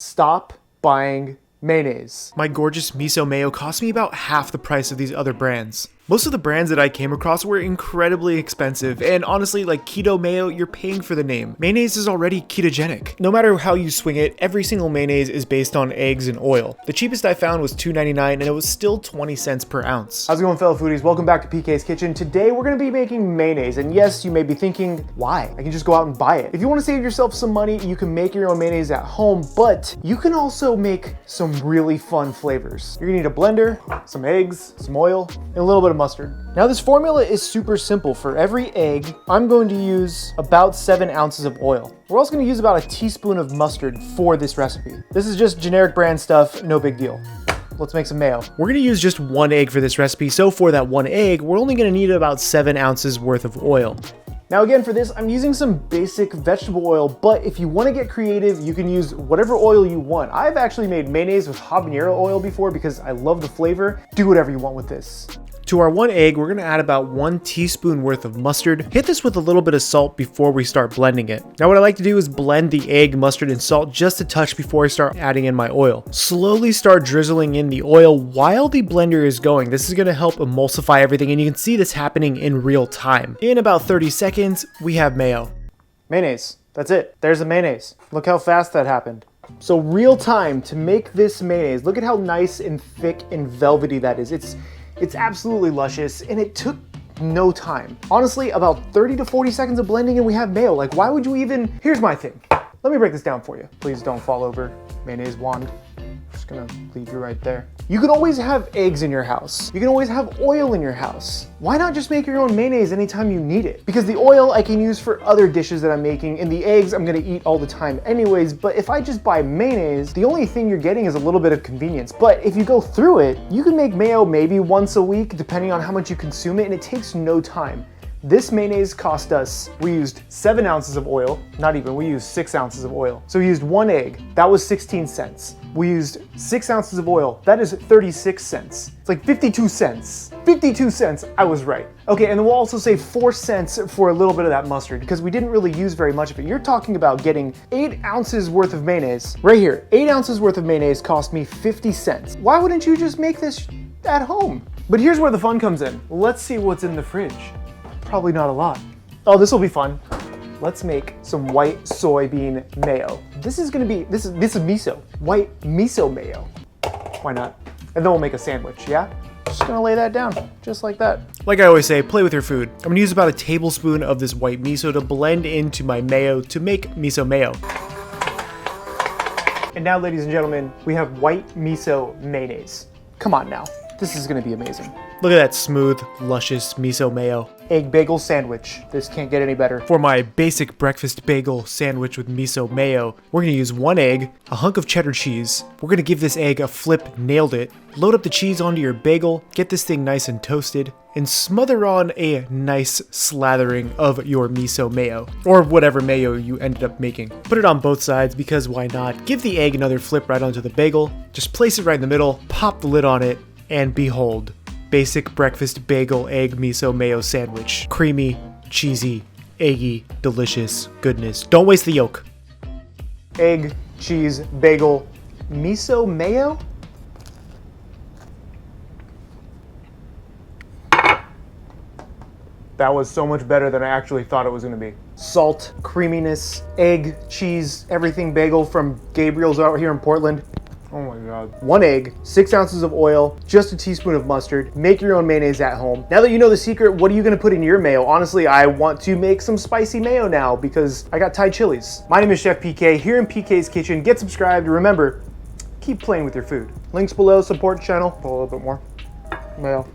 Stop buying mayonnaise. My gorgeous miso mayo cost me about half the price of these other brands. Most of the brands that I came across were incredibly expensive, and honestly, like keto mayo, you're paying for the name. Mayonnaise is already ketogenic. No matter how you swing it, every single mayonnaise is based on eggs and oil. The cheapest I found was $2.99, and it was still 20 cents per ounce. How's it going, fellow foodies? Welcome back to PK's Kitchen. Today, we're gonna be making mayonnaise, and yes, you may be thinking, why? I can just go out and buy it. If you wanna save yourself some money, you can make your own mayonnaise at home, but you can also make some really fun flavors. You're gonna need a blender, some eggs, some oil, and a little bit of mustard. Now this formula is super simple. For every egg, I'm going to use about 7 ounces of oil. We're also gonna use about a teaspoon of mustard for this recipe. This is just generic brand stuff, no big deal. Let's make some mayo. We're gonna use just 1 egg for this recipe, so for that 1 egg, we're only gonna need about 7 ounces worth of oil. Now again, for this, I'm using some basic vegetable oil, but if you wanna get creative, you can use whatever oil you want. I've actually made mayonnaise with habanero oil before because I love the flavor. Do whatever you want with this. To our 1 egg, we're gonna add about 1 teaspoon worth of mustard. Hit this with a little bit of salt before we start blending it. Now what I like to do is blend the egg, mustard, and salt just a touch before I start adding in my oil. Slowly start drizzling in the oil while the blender is going. This is gonna help emulsify everything, and you can see this happening in real time. In about 30 seconds, we have mayo. Mayonnaise, that's it. There's the mayonnaise. Look how fast that happened. So real time to make this mayonnaise. Look at how nice and thick and velvety that is. It's absolutely luscious, and it took no time. Honestly, about 30 to 40 seconds of blending and we have mayo. Like, why would you even... Here's my thing. Let me break this down for you. Please don't fall over. Mayonnaise wand. Just gonna leave you right there. You can always have eggs in your house. You can always have oil in your house. Why not just make your own mayonnaise anytime you need it? Because the oil I can use for other dishes that I'm making, and the eggs I'm gonna eat all the time anyways, but if I just buy mayonnaise, the only thing you're getting is a little bit of convenience. But if you go through it, you can make mayo maybe once a week, depending on how much you consume it, and it takes no time. This mayonnaise cost us, we used 7 ounces of oil, not even, we used 6 ounces of oil. So we used 1 egg, that was 16 cents. We used 6 ounces of oil, that is 36 cents. It's like 52 cents. 52 cents, I was right. Okay, and then we'll also save 4 cents for a little bit of that mustard because we didn't really use very much of it. You're talking about getting 8 ounces worth of mayonnaise. Right here, 8 ounces worth of mayonnaise cost me 50 cents. Why wouldn't you just make this at home? But here's where the fun comes in. Let's see what's in the fridge. Probably not a lot. Oh, this will be fun. Let's make some white soybean mayo. This is miso. White miso mayo. Why not? And then we'll make a sandwich, yeah? Just gonna lay that down, just like that. Like I always say, play with your food. I'm gonna use about a tablespoon of this white miso to blend into my mayo to make miso mayo. And now, ladies and gentlemen, we have white miso mayonnaise. Come on now, this is gonna be amazing. Look at that smooth, luscious miso mayo. Egg bagel sandwich. This can't get any better. For my basic breakfast bagel sandwich with miso mayo, we're gonna use 1 egg, a hunk of cheddar cheese. We're gonna give this egg a flip, nailed it. Load up the cheese onto your bagel, get this thing nice and toasted, and smother on a nice slathering of your miso mayo, or whatever mayo you ended up making. Put it on both sides because why not? Give the egg another flip right onto the bagel, just place it right in the middle, pop the lid on it, and behold. Basic breakfast bagel egg miso mayo sandwich. Creamy, cheesy, eggy, delicious goodness. Don't waste the yolk. Egg, cheese, bagel, miso mayo? That was so much better than I actually thought it was gonna be. Salt, creaminess, egg, cheese, everything bagel from Gabriel's out here in Portland. Oh my God. 1 egg, 6 ounces of oil, just a teaspoon of mustard. Make your own mayonnaise at home. Now that you know the secret, what are you gonna put in your mayo? Honestly, I want to make some spicy mayo now because I got Thai chilies. My name is Chef PK here in PK's Kitchen. Get subscribed. Remember, keep playing with your food. Links below, support channel. A little bit more mayo.